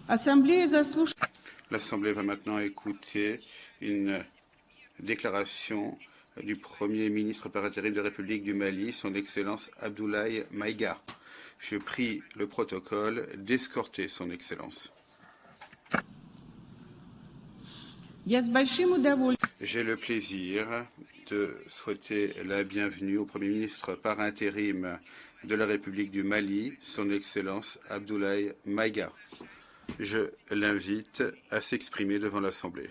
L'Assemblée va maintenant écouter une déclaration du Premier ministre par intérim de la République du Mali, son Excellence Abdoulaye Maïga. Je prie le protocole d'escorter son Excellence. J'ai le plaisir de souhaiter la bienvenue au Premier ministre par intérim de la République du Mali, son Excellence Abdoulaye Maïga. Je l'invite à s'exprimer devant l'Assemblée.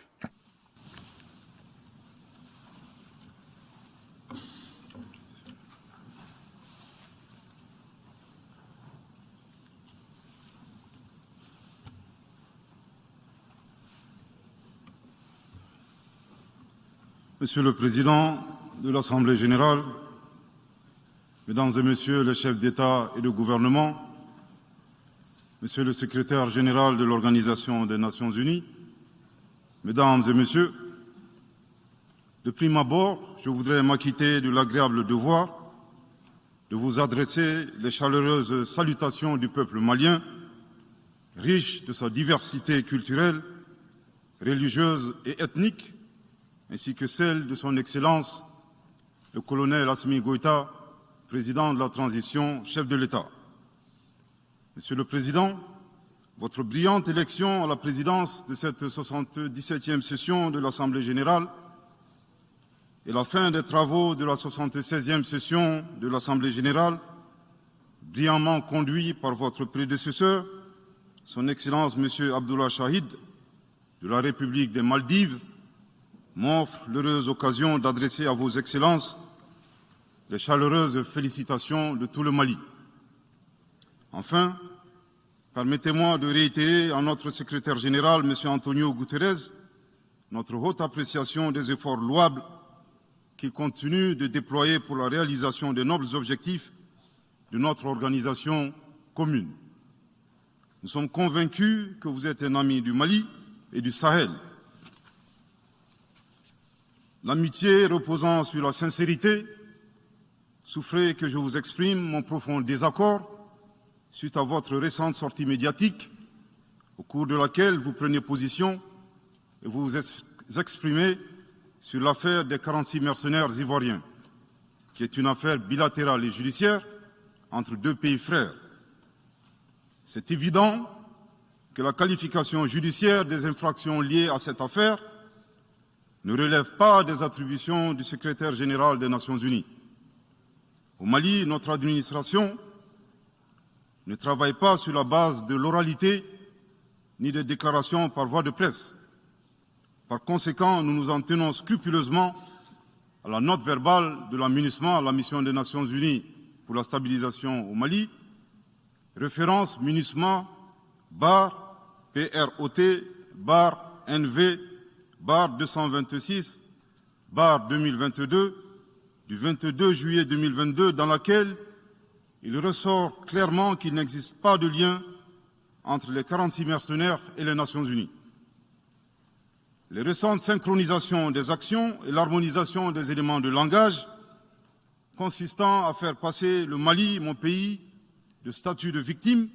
Monsieur le Président de l'Assemblée générale, Mesdames et Messieurs les chefs d'État et de gouvernement, Monsieur le Secrétaire général de l'Organisation des Nations unies, Mesdames et Messieurs, de prime abord, je voudrais m'acquitter de l'agréable devoir de vous adresser les chaleureuses salutations du peuple malien, riche de sa diversité culturelle, religieuse et ethnique, ainsi que celle de son Excellence, le colonel Assimi Goïta, président de la transition, chef de l'État. Monsieur le Président, votre brillante élection à la présidence de cette 77e session de l'Assemblée générale et la fin des travaux de la 76e session de l'Assemblée générale, brillamment conduit par votre prédécesseur, son Excellence M. Abdullah Shahid, de la République des Maldives, m'offre l'heureuse occasion d'adresser à vos excellences les chaleureuses félicitations de tout le Mali. Enfin, permettez-moi de réitérer à notre secrétaire général, M. Antonio Guterres, notre haute appréciation des efforts louables qu'il continue de déployer pour la réalisation des nobles objectifs de notre organisation commune. Nous sommes convaincus que vous êtes un ami du Mali et du Sahel. L'amitié reposant sur la sincérité, souffrez que je vous exprime mon profond désaccord suite à votre récente sortie médiatique, au cours de laquelle vous prenez position et vous exprimez sur l'affaire des 46 mercenaires ivoiriens, qui est une affaire bilatérale et judiciaire entre deux pays frères. C'est évident que la qualification judiciaire des infractions liées à cette affaire ne relève pas des attributions du secrétaire général des Nations unies. Au Mali, notre administration ne travaille pas sur la base de l'oralité ni des déclarations par voie de presse. Par conséquent, nous nous en tenons scrupuleusement à la note verbale de la MINUSMA, la mission des Nations unies pour la stabilisation au Mali, référence MINUSMA PROT/NV 226/2022 du 22 juillet 2022, dans laquelle il ressort clairement qu'il n'existe pas de lien entre les 46 mercenaires et les Nations unies. Les récentes synchronisations des actions et l'harmonisation des éléments de langage consistant à faire passer le Mali, mon pays, de statut de victime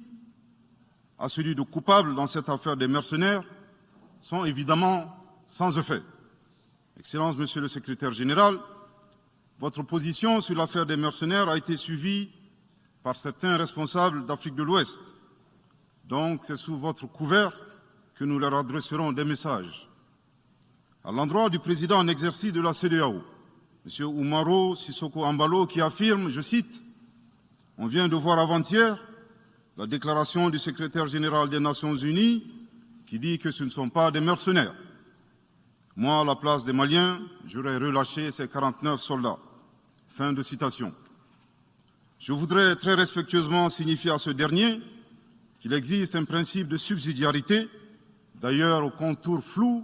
à celui de coupable dans cette affaire des mercenaires sont évidemment sans effet. Excellence, Monsieur le Secrétaire général, votre position sur l'affaire des mercenaires a été suivie par certains responsables d'Afrique de l'Ouest. Donc, c'est sous votre couvert que nous leur adresserons des messages. À l'endroit du président en exercice de la CEDEAO, M. Oumaro Sissoko Ambalo, qui affirme, je cite, « On vient de voir avant-hier la déclaration du secrétaire général des Nations unies qui dit que ce ne sont pas des mercenaires. Moi, à la place des Maliens, j'aurais relâché ces 49 soldats. » Fin de citation. Je voudrais très respectueusement signifier à ce dernier qu'il existe un principe de subsidiarité, d'ailleurs au contour flou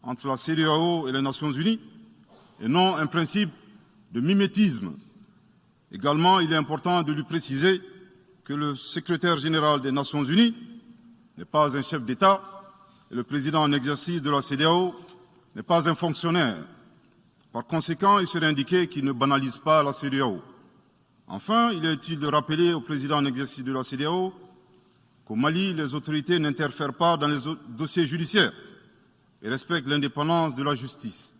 entre la CEDEAO et les Nations unies, et non un principe de mimétisme. Également, il est important de lui préciser que le secrétaire général des Nations unies n'est pas un chef d'État et le président en exercice de la CEDEAO n'est pas un fonctionnaire. Par conséquent, il serait indiqué qu'il ne banalise pas la CEDEAO. Enfin, il est utile de rappeler au président en exercice de la CEDEAO qu'au Mali, les autorités n'interfèrent pas dans les dossiers judiciaires et respectent l'indépendance de la justice.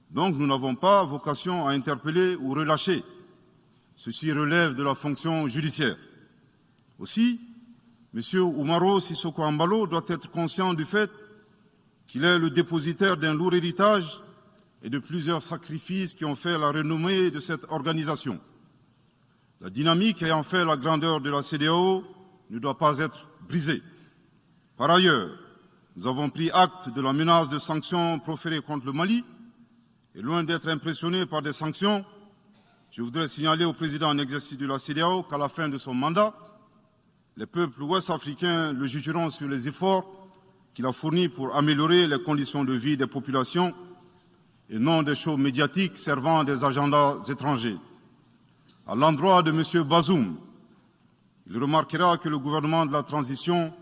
Donc nous n'avons pas vocation à interpeller ou relâcher. Ceci relève de la fonction judiciaire. Aussi, M. Oumaro Sissoko Embalo doit être conscient du fait qu'il est le dépositaire d'un lourd héritage et de plusieurs sacrifices qui ont fait la renommée de cette organisation. La dynamique ayant fait la grandeur de la CEDEAO ne doit pas être brisée. Par ailleurs, nous avons pris acte de la menace de sanctions proférées contre le Mali et loin d'être impressionnés par des sanctions, je voudrais signaler au président en exercice de la CEDEAO qu'à la fin de son mandat, les peuples ouest-africains le jugeront sur les efforts qu'il a fournis pour améliorer les conditions de vie des populations et non des shows médiatiques servant des agendas étrangers. À l'endroit de M. Bazoum, il remarquera que le gouvernement de la transition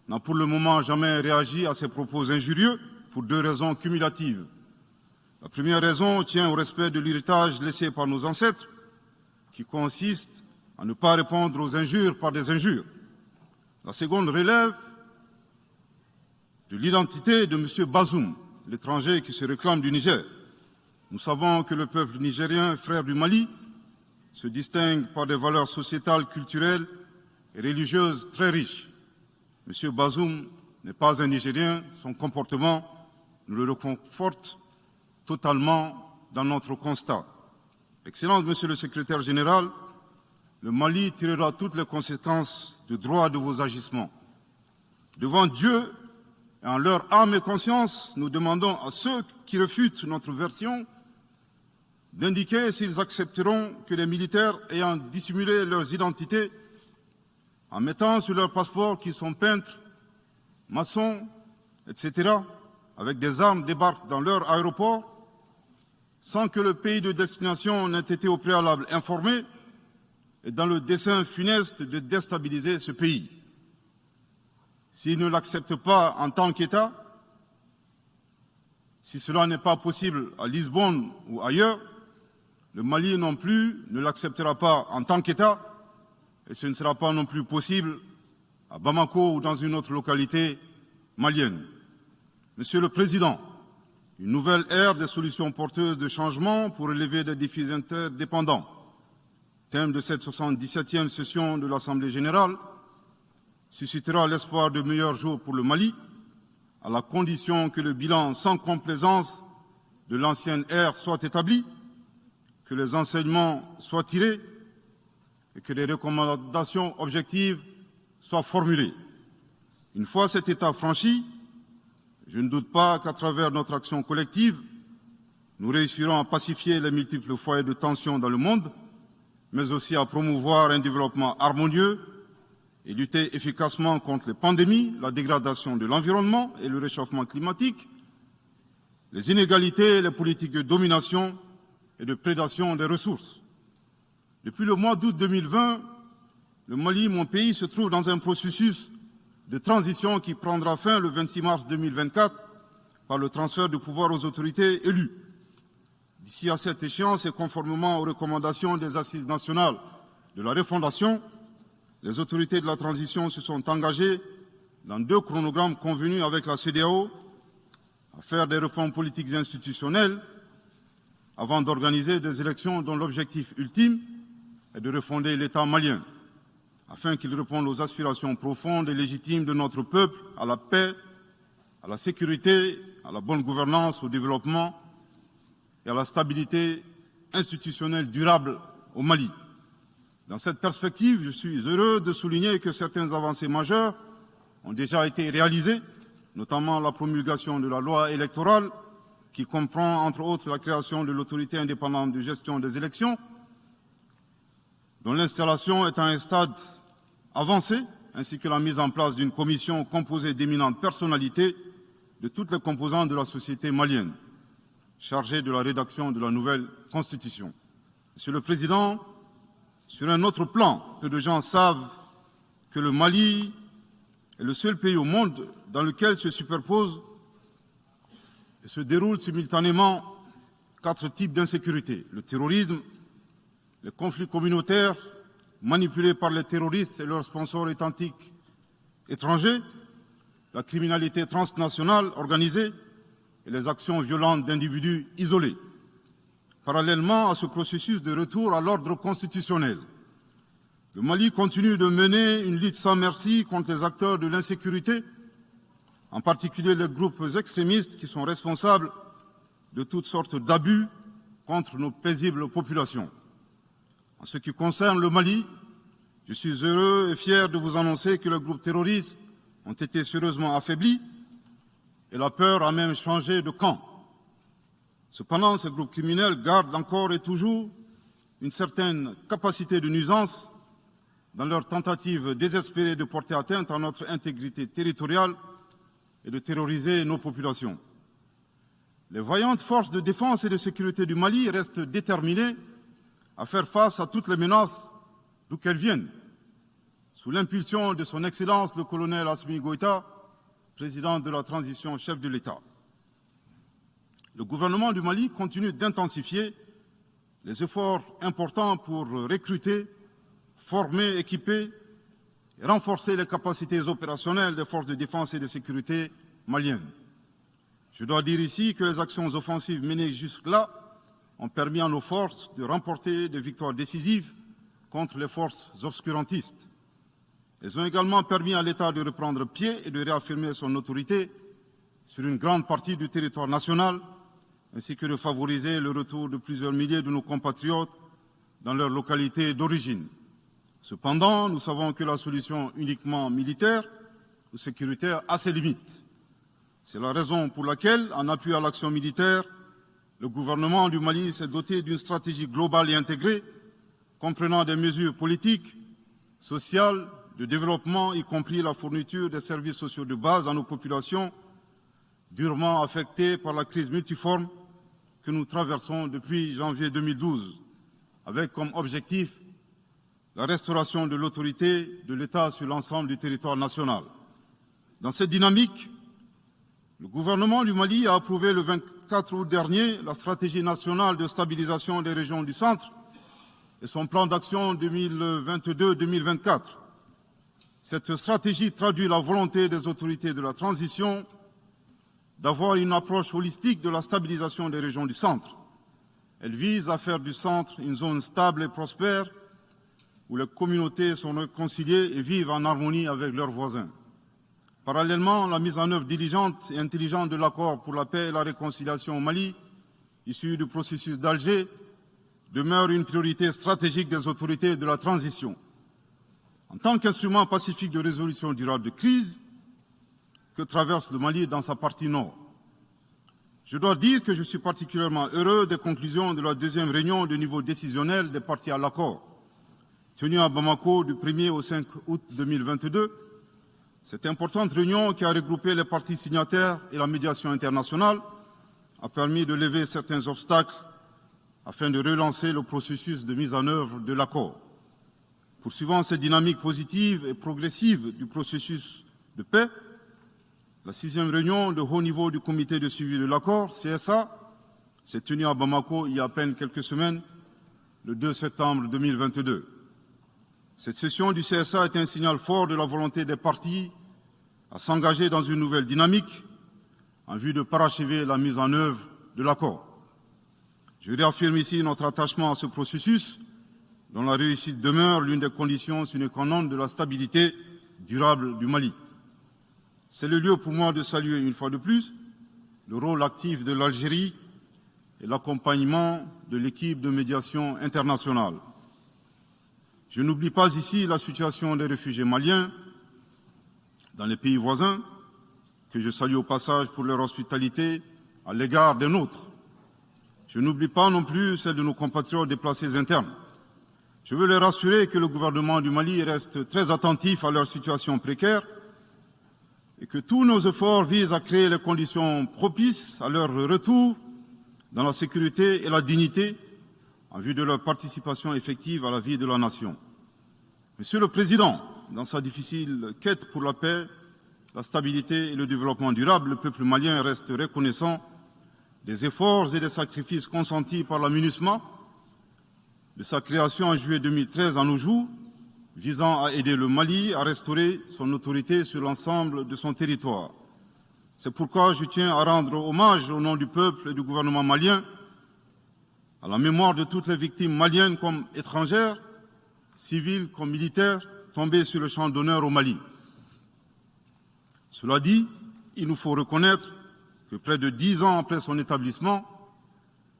n'a pour le moment jamais réagi à ces propos injurieux pour deux raisons cumulatives. La première raison tient au respect de l'héritage laissé par nos ancêtres, qui consiste à ne pas répondre aux injures par des injures. La seconde relève de l'identité de M. Bazoum, l'étranger qui se réclame du Niger. Nous savons que le peuple nigérien, frère du Mali, se distingue par des valeurs sociétales, culturelles et religieuses très riches. M. Bazoum n'est pas un Nigérien, son comportement nous le reconforte totalement dans notre constat. Excellence, Monsieur le Secrétaire général, le Mali tirera toutes les conséquences de droit de vos agissements. Devant Dieu et en leur âme et conscience, nous demandons à ceux qui refutent notre version d'indiquer s'ils accepteront que les militaires ayant dissimulé leurs identités en mettant sur leur passeport qu'ils sont peintres, maçons, etc., avec des armes débarquent dans leur aéroport sans que le pays de destination n'ait été au préalable informé et dans le dessein funeste de déstabiliser ce pays. S'ils ne l'acceptent pas en tant qu'État, si cela n'est pas possible à Lisbonne ou ailleurs, le Mali non plus ne l'acceptera pas en tant qu'État et ce ne sera pas non plus possible à Bamako ou dans une autre localité malienne. Monsieur le Président, une nouvelle ère des solutions porteuses de changement pour relever des défis interdépendants. Thème de cette 77e session de l'Assemblée générale, suscitera l'espoir de meilleurs jours pour le Mali, à la condition que le bilan sans complaisance de l'ancienne ère soit établi, que les enseignements soient tirés et que les recommandations objectives soient formulées. Une fois cet état franchi, je ne doute pas qu'à travers notre action collective, nous réussirons à pacifier les multiples foyers de tension dans le monde, mais aussi à promouvoir un développement harmonieux et lutter efficacement contre les pandémies, la dégradation de l'environnement et le réchauffement climatique, les inégalités et les politiques de domination et de prédation des ressources. Depuis le mois d'août 2020, le Mali, mon pays, se trouve dans un processus de transition qui prendra fin le 26 mars 2024 par le transfert de pouvoir aux autorités élues. D'ici à cette échéance et conformément aux recommandations des Assises nationales de la refondation, les autorités de la transition se sont engagées dans 2 chronogrammes convenus avec la CEDEAO à faire des réformes politiques et institutionnelles avant d'organiser des élections dont l'objectif ultime est de refonder l'État malien, afin qu'il réponde aux aspirations profondes et légitimes de notre peuple à la paix, à la sécurité, à la bonne gouvernance, au développement et à la stabilité institutionnelle durable au Mali. Dans cette perspective, je suis heureux de souligner que certaines avancées majeures ont déjà été réalisées, notamment la promulgation de la loi électorale, qui comprend entre autres la création de l'autorité indépendante de gestion des élections, dont l'installation est à un stade avancé, ainsi que la mise en place d'une commission composée d'éminentes personnalités de toutes les composantes de la société malienne, chargée de la rédaction de la nouvelle Constitution. Monsieur le Président, sur un autre plan, peu de gens savent que le Mali est le seul pays au monde dans lequel se superposent et se déroulent simultanément 4 types d'insécurité: le terrorisme, les conflits communautaires manipulés par les terroristes et leurs sponsors étatiques étrangers, la criminalité transnationale organisée et les actions violentes d'individus isolés. Parallèlement à ce processus de retour à l'ordre constitutionnel, le Mali continue de mener une lutte sans merci contre les acteurs de l'insécurité, en particulier les groupes extrémistes qui sont responsables de toutes sortes d'abus contre nos paisibles populations. En ce qui concerne le Mali, je suis heureux et fier de vous annoncer que les groupes terroristes ont été sérieusement affaiblis et la peur a même changé de camp. Cependant, ces groupes criminels gardent encore et toujours une certaine capacité de nuisance dans leur tentative désespérée de porter atteinte à notre intégrité territoriale et de terroriser nos populations. Les vaillantes forces de défense et de sécurité du Mali restent déterminées à faire face à toutes les menaces d'où qu'elles viennent, sous l'impulsion de son Excellence le colonel Assimi Goïta, président de la transition, chef de l'État. Le gouvernement du Mali continue d'intensifier les efforts importants pour recruter, former, équiper et renforcer les capacités opérationnelles des forces de défense et de sécurité maliennes. Je dois dire ici que les actions offensives menées jusque-là ont permis à nos forces de remporter des victoires décisives contre les forces obscurantistes. Elles ont également permis à l'État de reprendre pied et de réaffirmer son autorité sur une grande partie du territoire national, ainsi que de favoriser le retour de plusieurs milliers de nos compatriotes dans leur localité d'origine. Cependant, nous savons que la solution uniquement militaire ou sécuritaire a ses limites. C'est la raison pour laquelle, en appui à l'action militaire, le gouvernement du Mali s'est doté d'une stratégie globale et intégrée, comprenant des mesures politiques, sociales, de développement, y compris la fourniture des services sociaux de base à nos populations, durement affectées par la crise multiforme que nous traversons depuis janvier 2012, avec comme objectif la restauration de l'autorité de l'État sur l'ensemble du territoire national. Dans cette dynamique, le gouvernement du Mali a approuvé le 24 août dernier la stratégie nationale de stabilisation des régions du centre et son plan d'action 2022-2024. Cette stratégie traduit la volonté des autorités de la transition d'avoir une approche holistique de la stabilisation des régions du centre. Elle vise à faire du centre une zone stable et prospère où les communautés sont réconciliées et vivent en harmonie avec leurs voisins. Parallèlement, la mise en œuvre diligente et intelligente de l'accord pour la paix et la réconciliation au Mali, issu du processus d'Alger, demeure une priorité stratégique des autorités de la transition. En tant qu'instrument pacifique de résolution durable de crise que traverse le Mali dans sa partie nord, je dois dire que je suis particulièrement heureux des conclusions de la deuxième réunion de niveau décisionnel des parties à l'accord, tenue à Bamako du 1er au 5 août 2022. Cette importante réunion qui a regroupé les parties signataires et la médiation internationale a permis de lever certains obstacles afin de relancer le processus de mise en œuvre de l'accord. Poursuivant cette dynamique positive et progressive du processus de paix, la 6e réunion de haut niveau du comité de suivi de l'accord, CSA, s'est tenue à Bamako il y a à peine quelques semaines, le 2 septembre 2022. Cette session du CSA est un signal fort de la volonté des parties à s'engager dans une nouvelle dynamique en vue de parachever la mise en œuvre de l'accord. Je réaffirme ici notre attachement à ce processus, dont la réussite demeure l'une des conditions sine qua non de la stabilité durable du Mali. C'est le lieu pour moi de saluer une fois de plus le rôle actif de l'Algérie et l'accompagnement de l'équipe de médiation internationale. Je n'oublie pas ici la situation des réfugiés maliens dans les pays voisins, que je salue au passage pour leur hospitalité à l'égard des nôtres. Je n'oublie pas non plus celle de nos compatriotes déplacés internes. Je veux les rassurer que le gouvernement du Mali reste très attentif à leur situation précaire et que tous nos efforts visent à créer les conditions propices à leur retour dans la sécurité et la dignité en vue de leur participation effective à la vie de la nation. Monsieur le Président, dans sa difficile quête pour la paix, la stabilité et le développement durable, le peuple malien reste reconnaissant des efforts et des sacrifices consentis par la MINUSMA, de sa création en juillet 2013 à nos jours, visant à aider le Mali à restaurer son autorité sur l'ensemble de son territoire. C'est pourquoi je tiens à rendre hommage au nom du peuple et du gouvernement malien à la mémoire de toutes les victimes maliennes comme étrangères, civiles comme militaires, tombées sur le champ d'honneur au Mali. Cela dit, il nous faut reconnaître que près de 10 ans après son établissement,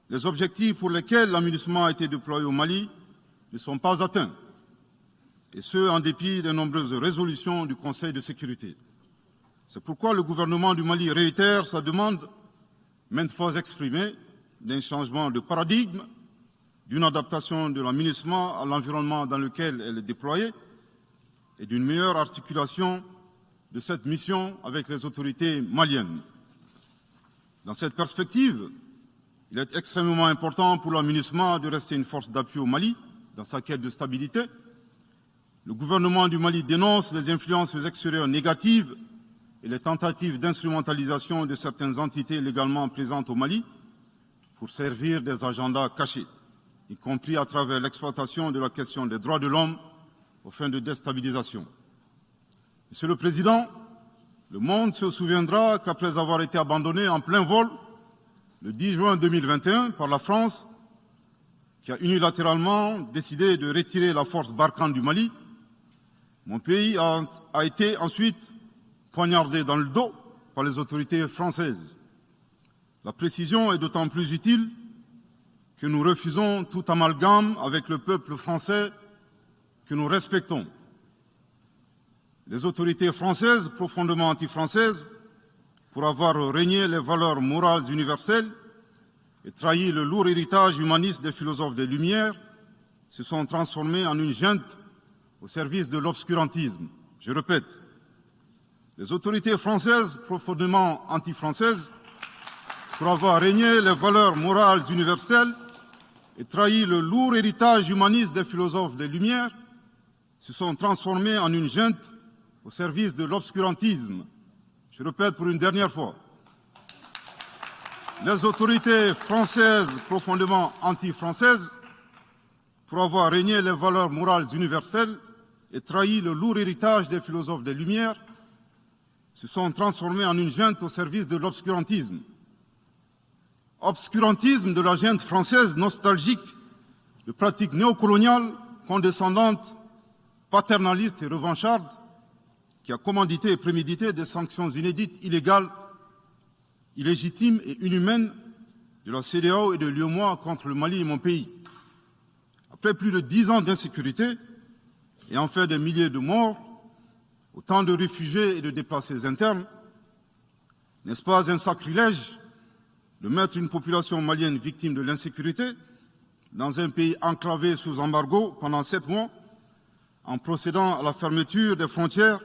les objectifs pour lesquels l'aménagement a été déployé au Mali ne sont pas atteints, et ce, en dépit des nombreuses résolutions du Conseil de sécurité. C'est pourquoi le gouvernement du Mali réitère sa demande, maintes fois exprimée, d'un changement de paradigme, d'une adaptation de l'aménagement à l'environnement dans lequel elle est déployée et d'une meilleure articulation de cette mission avec les autorités maliennes. Dans cette perspective, il est extrêmement important pour l'aménagement de rester une force d'appui au Mali dans sa quête de stabilité. Le gouvernement du Mali dénonce les influences extérieures négatives et les tentatives d'instrumentalisation de certaines entités légalement présentes au Mali pour servir des agendas cachés, y compris à travers l'exploitation de la question des droits de l'homme aux fins de déstabilisation. Monsieur le Président, le monde se souviendra qu'après avoir été abandonné en plein vol le 10 juin 2021 par la France, qui a unilatéralement décidé de retirer la force Barkhane du Mali, mon pays a été ensuite poignardé dans le dos par les autorités françaises. La précision est d'autant plus utile que nous refusons tout amalgame avec le peuple français que nous respectons. Les autorités françaises, profondément anti-françaises, pour avoir régné les valeurs morales universelles et trahi le lourd héritage humaniste des philosophes des Lumières, se sont transformées en une junte au service de l'obscurantisme. Je répète, les autorités françaises, profondément anti-françaises, pour avoir régné les valeurs morales universelles et trahi le lourd héritage humaniste des philosophes des Lumières, se sont transformées en une junte au service de l'obscurantisme. Je répète pour une dernière fois. Les autorités françaises, profondément anti-françaises, pour avoir régné les valeurs morales universelles et trahi le lourd héritage des philosophes des Lumières, se sont transformés en une junte au service de l'obscurantisme. Obscurantisme de la junte française nostalgique de pratiques néocoloniales, condescendantes, paternalistes et revanchardes, qui a commandité et prémédité des sanctions inédites, illégales, illégitimes et inhumaines de la CEDEAO et de l'UEMOA contre le Mali et mon pays. Après plus de 10 ans d'insécurité et en fait des milliers de morts, autant de réfugiés et de déplacés internes, n'est-ce pas un sacrilège de mettre une population malienne victime de l'insécurité dans un pays enclavé sous embargo pendant 7 mois, en procédant à la fermeture des frontières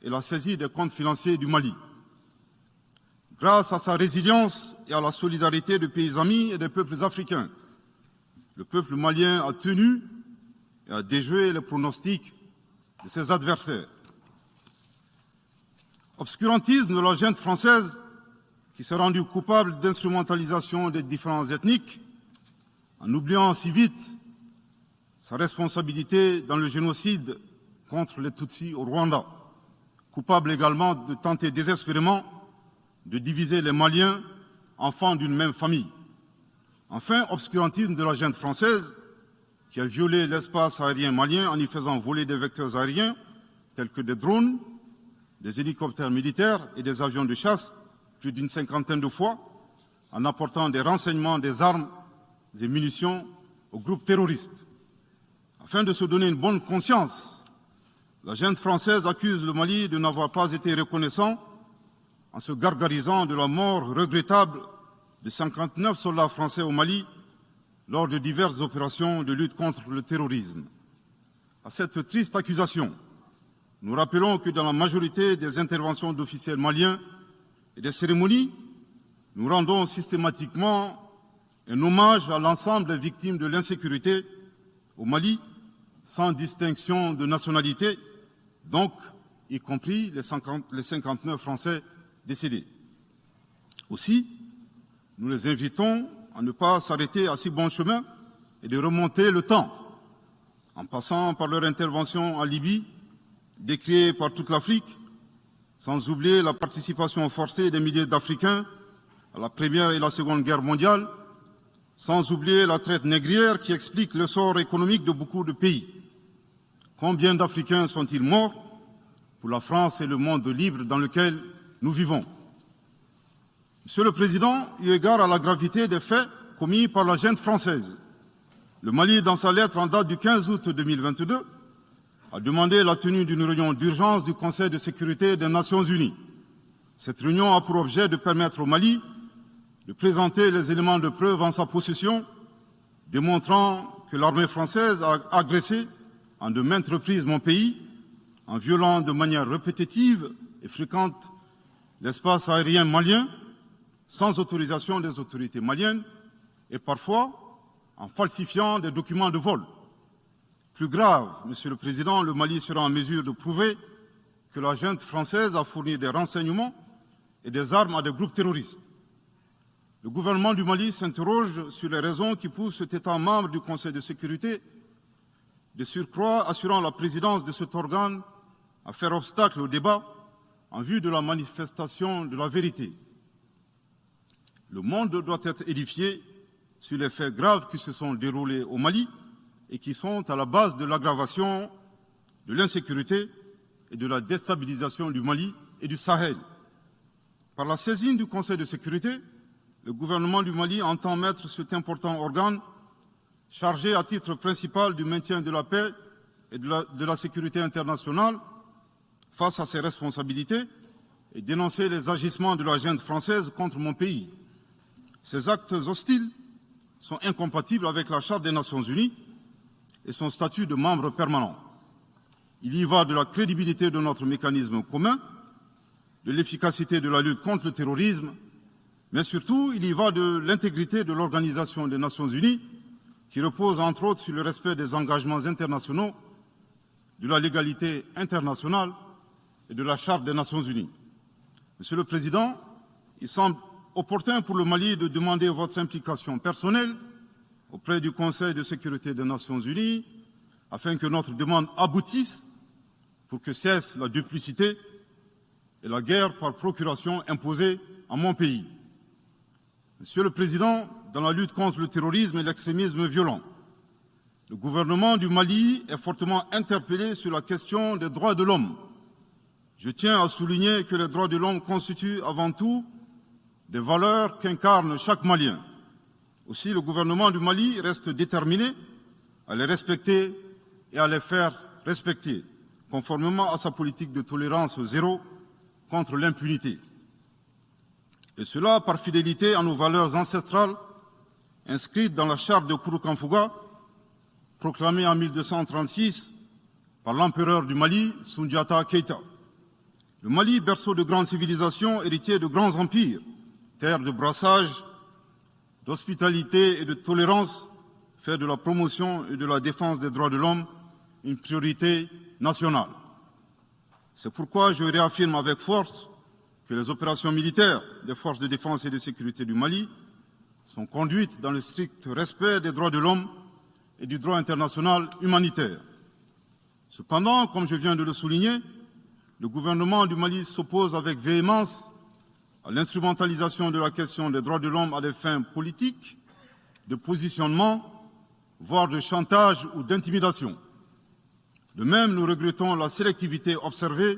et la saisie des comptes financiers du Mali. Grâce à sa résilience et à la solidarité de pays amis et des peuples africains, le peuple malien a tenu et a déjoué les pronostics de ses adversaires. Obscurantisme de la junte française qui s'est rendue coupable d'instrumentalisation des différences ethniques, en oubliant si vite sa responsabilité dans le génocide contre les Tutsis au Rwanda, coupable également de tenter désespérément de diviser les Maliens, enfants d'une même famille. Enfin, obscurantisme de la junte française qui a violé l'espace aérien malien en y faisant voler des vecteurs aériens tels que des drones, des hélicoptères militaires et des avions de chasse plus d'une 50aine de fois, en apportant des renseignements, des armes et munitions aux groupes terroristes. Afin de se donner une bonne conscience, la junte française accuse le Mali de n'avoir pas été reconnaissant en se gargarisant de la mort regrettable de 59 soldats français au Mali lors de diverses opérations de lutte contre le terrorisme. À cette triste accusation, nous rappelons que dans la majorité des interventions d'officiels maliens et des cérémonies, nous rendons systématiquement un hommage à l'ensemble des victimes de l'insécurité au Mali, sans distinction de nationalité, donc y compris les 59 Français décédés. Aussi, nous les invitons à ne pas s'arrêter à si bon chemin et de remonter le temps. en passant par leur intervention en Libye, décriée par toute l'Afrique, sans oublier la participation forcée des milliers d'Africains à la Première et la Seconde Guerre mondiale, sans oublier la traite négrière qui explique le sort économique de beaucoup de pays. Combien d'Africains sont-ils morts pour la France et le monde libre dans lequel nous vivons? Monsieur le Président, eu égard à la gravité des faits commis par la junte française, le Mali, dans sa lettre en date du 15 août 2022, a demandé la tenue d'une réunion d'urgence du Conseil de sécurité des Nations Unies. Cette réunion a pour objet de permettre au Mali de présenter les éléments de preuve en sa possession, démontrant que l'armée française a agressé en de maintes reprises mon pays, en violant de manière répétitive et fréquente l'espace aérien malien, sans autorisation des autorités maliennes, et parfois en falsifiant des documents de vol. Plus grave, Monsieur le Président, le Mali sera en mesure de prouver que la junte française a fourni des renseignements et des armes à des groupes terroristes. Le gouvernement du Mali s'interroge sur les raisons qui poussent cet État membre du Conseil de sécurité, de surcroît assurant la présidence de cet organe, à faire obstacle au débat en vue de la manifestation de la vérité. Le monde doit être édifié sur les faits graves qui se sont déroulés au Mali et qui sont à la base de l'aggravation de l'insécurité et de la déstabilisation du Mali et du Sahel. Par la saisine du Conseil de sécurité, le gouvernement du Mali entend mettre cet important organe chargé à titre principal du maintien de la paix et de la sécurité internationale face à ses responsabilités et dénoncer les agissements de la junte française contre mon pays. Ces actes hostiles sont incompatibles avec la Charte des Nations Unies et son statut de membre permanent. Il y va de la crédibilité de notre mécanisme commun, de l'efficacité de la lutte contre le terrorisme, mais surtout, il y va de l'intégrité de l'Organisation des Nations Unies, qui repose entre autres sur le respect des engagements internationaux, de la légalité internationale et de la Charte des Nations Unies. Monsieur le Président, il semble opportun pour le Mali de demander votre implication personnelle auprès du Conseil de sécurité des Nations Unies afin que notre demande aboutisse pour que cesse la duplicité et la guerre par procuration imposée à mon pays. Monsieur le Président, dans la lutte contre le terrorisme et l'extrémisme violent, le gouvernement du Mali est fortement interpellé sur la question des droits de l'homme. Je tiens à souligner que les droits de l'homme constituent avant tout des valeurs qu'incarne chaque Malien. Aussi, le gouvernement du Mali reste déterminé à les respecter et à les faire respecter, conformément à sa politique de tolérance zéro contre l'impunité. Et cela par fidélité à nos valeurs ancestrales inscrites dans la charte de Kouroukanfouga, proclamée en 1236 par l'empereur du Mali, Soundiata Keïta. Le Mali, berceau de grandes civilisations, héritier de grands empires, terre de brassage, d'hospitalité et de tolérance, fait de la promotion et de la défense des droits de l'homme une priorité nationale. C'est pourquoi je réaffirme avec force que les opérations militaires des forces de défense et de sécurité du Mali sont conduites dans le strict respect des droits de l'homme et du droit international humanitaire. Cependant, comme je viens de le souligner, le gouvernement du Mali s'oppose avec véhémence à l'instrumentalisation de la question des droits de l'homme à des fins politiques, de positionnement, voire de chantage ou d'intimidation. De même, nous regrettons la sélectivité observée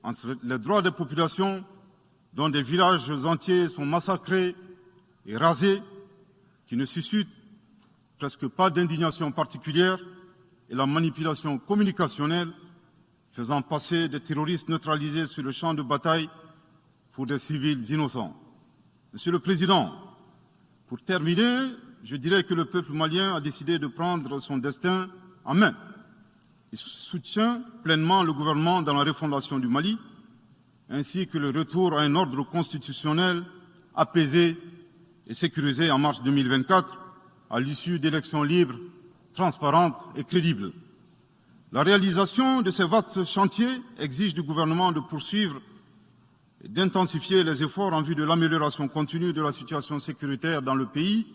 entre les droits des populations dont des villages entiers sont massacrés et rasés, qui ne suscitent presque pas d'indignation particulière, et la manipulation communicationnelle faisant passer des terroristes neutralisés sur le champ de bataille pour des civils innocents. Monsieur le Président, pour terminer, je dirais que le peuple malien a décidé de prendre son destin en main. Il soutient pleinement le gouvernement dans la refondation du Mali, ainsi que le retour à un ordre constitutionnel apaisé et sécurisé en mars 2024, à l'issue d'élections libres, transparentes et crédibles. La réalisation de ces vastes chantiers exige du gouvernement de poursuivre et d'intensifier les efforts en vue de l'amélioration continue de la situation sécuritaire dans le pays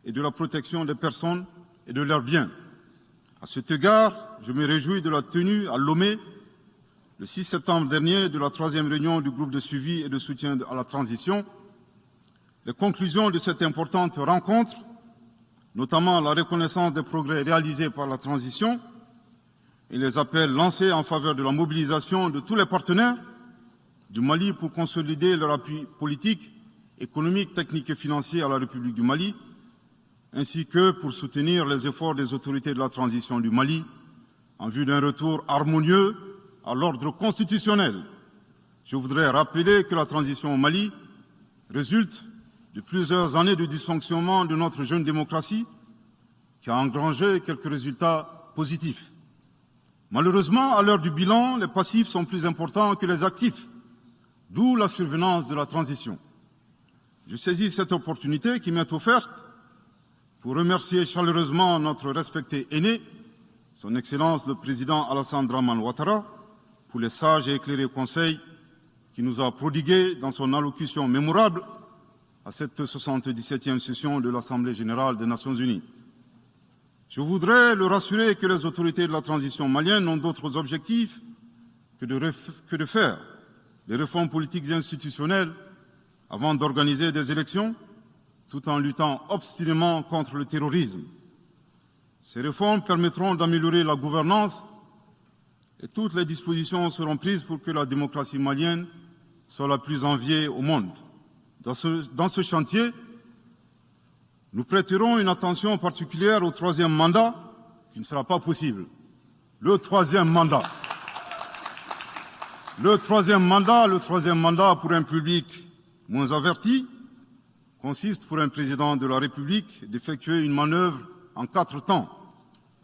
et de la protection des personnes et de leurs biens. À cet égard, je me réjouis de la tenue à Lomé, le 6 septembre dernier, de la 3e réunion du groupe de suivi et de soutien à la transition. Les conclusions de cette importante rencontre, notamment la reconnaissance des progrès réalisés par la transition et les appels lancés en faveur de la mobilisation de tous les partenaires du Mali pour consolider leur appui politique, économique, technique et financier à la République du Mali, ainsi que pour soutenir les efforts des autorités de la transition du Mali en vue d'un retour harmonieux à l'ordre constitutionnel. Je voudrais rappeler que la transition au Mali résulte de plusieurs années de dysfonctionnement de notre jeune démocratie qui a engrangé quelques résultats positifs. Malheureusement, à l'heure du bilan, les passifs sont plus importants que les actifs, d'où la survenance de la transition. Je saisis cette opportunité qui m'est offerte pour remercier chaleureusement notre respecté aîné, son Excellence le Président Alassane Dramane Ouattara, pour les sages et éclairés conseils qu'il nous a prodigués dans son allocution mémorable à cette 77e session de l'Assemblée générale des Nations unies. Je voudrais le rassurer que les autorités de la transition malienne n'ont d'autres objectifs que de faire des réformes politiques et institutionnelles avant d'organiser des élections, tout en luttant obstinément contre le terrorisme. Ces réformes permettront d'améliorer la gouvernance et toutes les dispositions seront prises pour que la démocratie malienne soit la plus enviée au monde. Dans ce chantier, nous prêterons une attention particulière au 3e mandat, qui ne sera pas possible. Le troisième mandat pour un public moins averti consiste pour un président de la République d'effectuer une manœuvre en 4 temps,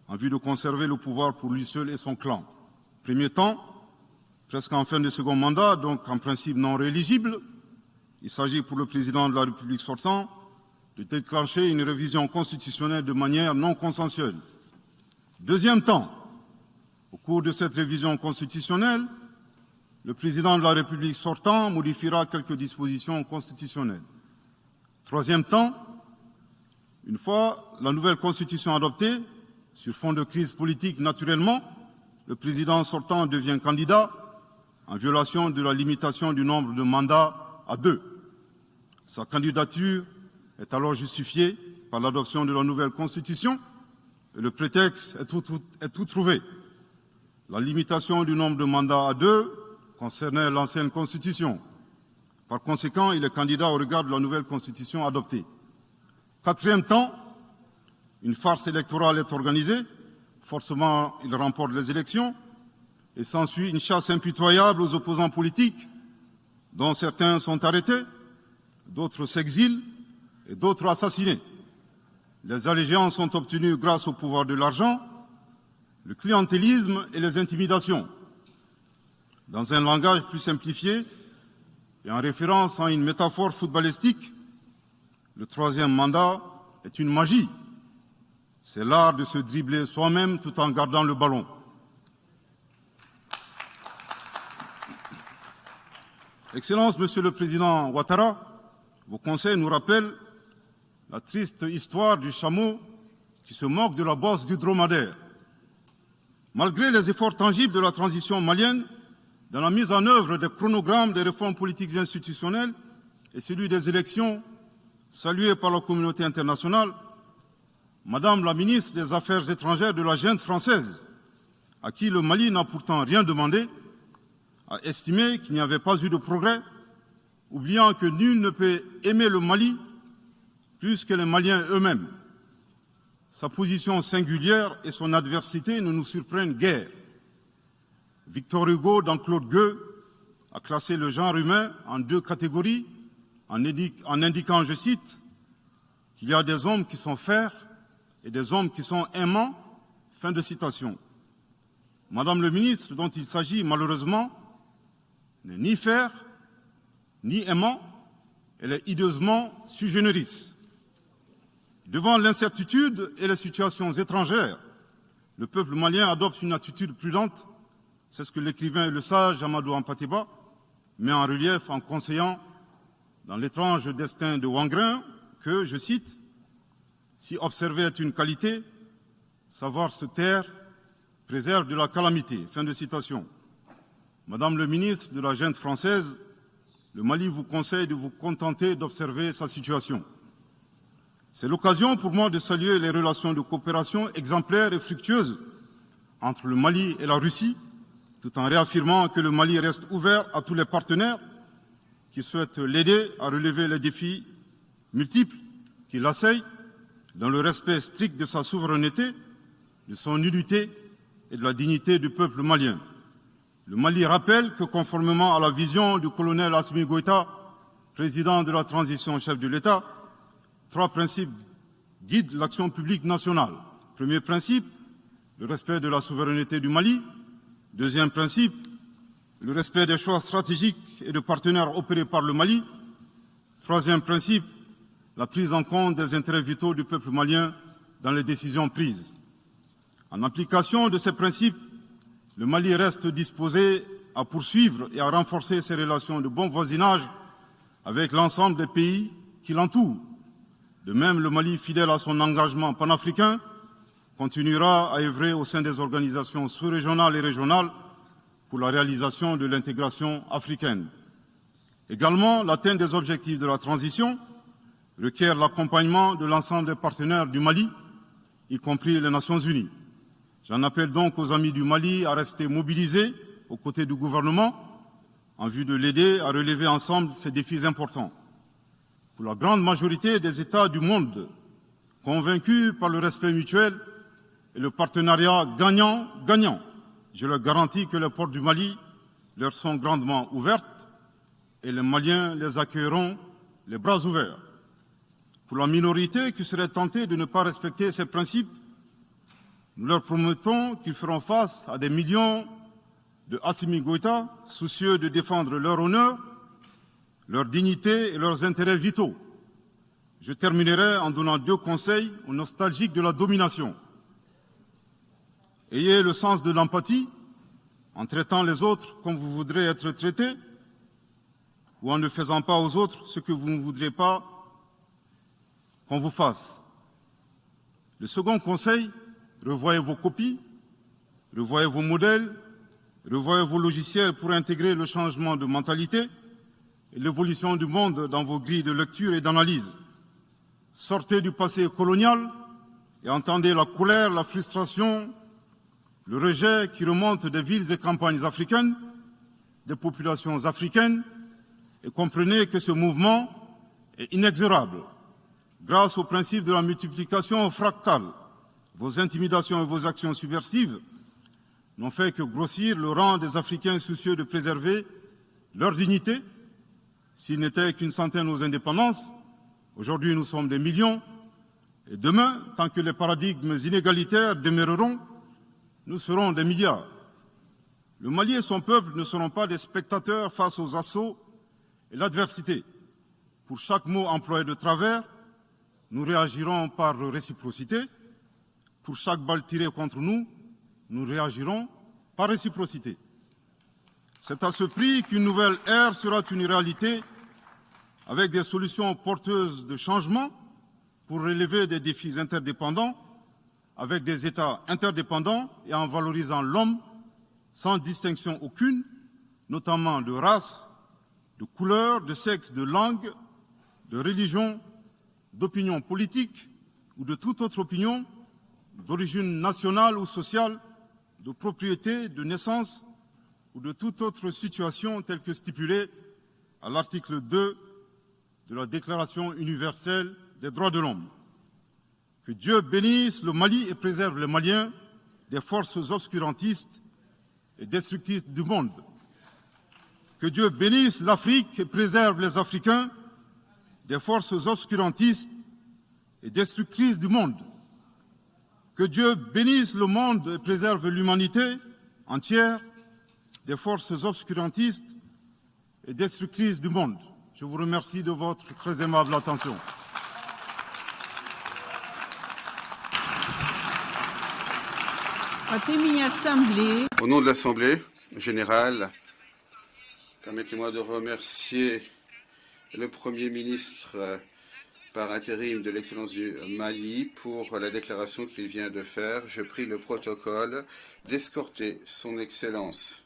en vue de conserver le pouvoir pour lui seul et son clan. Premier temps, presque en fin de second mandat, donc en principe non rééligible, il s'agit pour le président de la République sortant de déclencher une révision constitutionnelle de manière non consensuelle. Deuxième temps, au cours de cette révision constitutionnelle, le président de la République sortant modifiera quelques dispositions constitutionnelles. Troisième temps, une fois la nouvelle constitution adoptée, sur fond de crise politique naturellement, le président sortant devient candidat en violation de la limitation du nombre de mandats à 2. Sa candidature est alors justifiée par l'adoption de la nouvelle constitution et le prétexte est tout trouvé. La limitation du nombre de mandats à 2 concernait l'ancienne constitution. Par conséquent, il est candidat au regard de la nouvelle constitution adoptée. Quatrième temps, une farce électorale est organisée. Forcément, il remporte les élections et s'ensuit une chasse impitoyable aux opposants politiques, dont certains sont arrêtés, d'autres s'exilent et d'autres assassinés. Les allégeances sont obtenues grâce au pouvoir de l'argent, le clientélisme et les intimidations. Dans un langage plus simplifié et en référence à une métaphore footballistique, le troisième mandat est une magie. C'est l'art de se dribbler soi-même tout en gardant le ballon. Excellence, Monsieur le Président Ouattara, vos conseils nous rappellent la triste histoire du chameau qui se moque de la bosse du dromadaire. Malgré les efforts tangibles de la transition malienne, dans la mise en œuvre des chronogrammes des réformes politiques et institutionnelles et celui des élections, salués par la communauté internationale, Madame la ministre des Affaires étrangères de la junte française, à qui le Mali n'a pourtant rien demandé, a estimé qu'il n'y avait pas eu de progrès, oubliant que nul ne peut aimer le Mali plus que les Maliens eux-mêmes. Sa position singulière et son adversité ne nous surprennent guère. Victor Hugo, dans Claude Gueux, a classé le genre humain en 2 catégories, en indiquant, je cite, qu'il y a des hommes qui sont fers et des hommes qui sont aimants. Fin de citation. Madame le ministre, dont il s'agit malheureusement, n'est ni fer, ni aimant, elle est hideusement sui generis. Devant l'incertitude et les situations étrangères, le peuple malien adopte une attitude prudente. C'est ce que l'écrivain et le sage Amadou Hampâté-Bâ met en relief en conseillant dans l'étrange destin de Wangrin que, je cite, « Si observer est une qualité, savoir se taire préserve de la calamité. » Fin de citation. Madame le ministre de la Junte française, le Mali vous conseille de vous contenter d'observer sa situation. C'est l'occasion pour moi de saluer les relations de coopération exemplaires et fructueuses entre le Mali et la Russie, tout en réaffirmant que le Mali reste ouvert à tous les partenaires qui souhaitent l'aider à relever les défis multiples qui l'assaillent, dans le respect strict de sa souveraineté, de son unité et de la dignité du peuple malien. Le Mali rappelle que, conformément à la vision du colonel Assimi Goïta, président de la transition chef de l'État, 3 principes guident l'action publique nationale. Premier principe, le respect de la souveraineté du Mali. Deuxième principe, le respect des choix stratégiques et de partenaires opérés par le Mali. Troisième principe, la prise en compte des intérêts vitaux du peuple malien dans les décisions prises. En application de ces principes, le Mali reste disposé à poursuivre et à renforcer ses relations de bon voisinage avec l'ensemble des pays qui l'entourent. De même, le Mali, fidèle à son engagement panafricain, continuera à œuvrer au sein des organisations sous-régionales et régionales pour la réalisation de l'intégration africaine. Également, l'atteinte des objectifs de la transition requiert l'accompagnement de l'ensemble des partenaires du Mali, y compris les Nations unies. J'en appelle donc aux amis du Mali à rester mobilisés aux côtés du gouvernement en vue de l'aider à relever ensemble ces défis importants. Pour la grande majorité des États du monde, convaincus par le respect mutuel et le partenariat gagnant-gagnant, je leur garantis que les portes du Mali leur sont grandement ouvertes et les Maliens les accueilleront les bras ouverts. Pour la minorité qui serait tentée de ne pas respecter ces principes, nous leur promettons qu'ils feront face à des millions de Assimi Goïta, soucieux de défendre leur honneur, leur dignité et leurs intérêts vitaux. Je terminerai en donnant 2 conseils aux nostalgiques de la domination. Ayez le sens de l'empathie en traitant les autres comme vous voudrez être traités ou en ne faisant pas aux autres ce que vous ne voudrez pas qu'on vous fasse. Le second conseil, revoyez vos copies, revoyez vos modèles, revoyez vos logiciels pour intégrer le changement de mentalité et l'évolution du monde dans vos grilles de lecture et d'analyse. Sortez du passé colonial et entendez la colère, la frustration, le rejet qui remonte des villes et campagnes africaines, des populations africaines, et comprenez que ce mouvement est inexorable. Grâce au principe de la multiplication fractale, vos intimidations et vos actions subversives n'ont fait que grossir le rang des Africains soucieux de préserver leur dignité. S'il n'était qu'une centaine aux indépendances, aujourd'hui nous sommes des millions, et demain, tant que les paradigmes inégalitaires demeureront, nous serons des milliards. Le Mali et son peuple ne seront pas des spectateurs face aux assauts et l'adversité. Pour chaque mot employé de travers, nous réagirons par réciprocité. Pour chaque balle tirée contre nous, nous réagirons par réciprocité. C'est à ce prix qu'une nouvelle ère sera une réalité avec des solutions porteuses de changement pour relever des défis interdépendants, avec des États interdépendants et en valorisant l'homme sans distinction aucune, notamment de race, de couleur, de sexe, de langue, de religion, d'opinion politique ou de toute autre opinion, d'origine nationale ou sociale, de propriété, de naissance ou de toute autre situation telle que stipulée à l'article 2 de la Déclaration universelle des droits de l'homme. Que Dieu bénisse le Mali et préserve les Maliens des forces obscurantistes et destructrices du monde. Que Dieu bénisse l'Afrique et préserve les Africains des forces obscurantistes et destructrices du monde. Que Dieu bénisse le monde et préserve l'humanité entière des forces obscurantistes et destructrices du monde. Je vous remercie de votre très aimable attention. Au nom de l'Assemblée générale, permettez-moi de remercier le Premier ministre par intérim de l'Excellence du Mali pour la déclaration qu'il vient de faire. Je prie le protocole d'escorter son Excellence.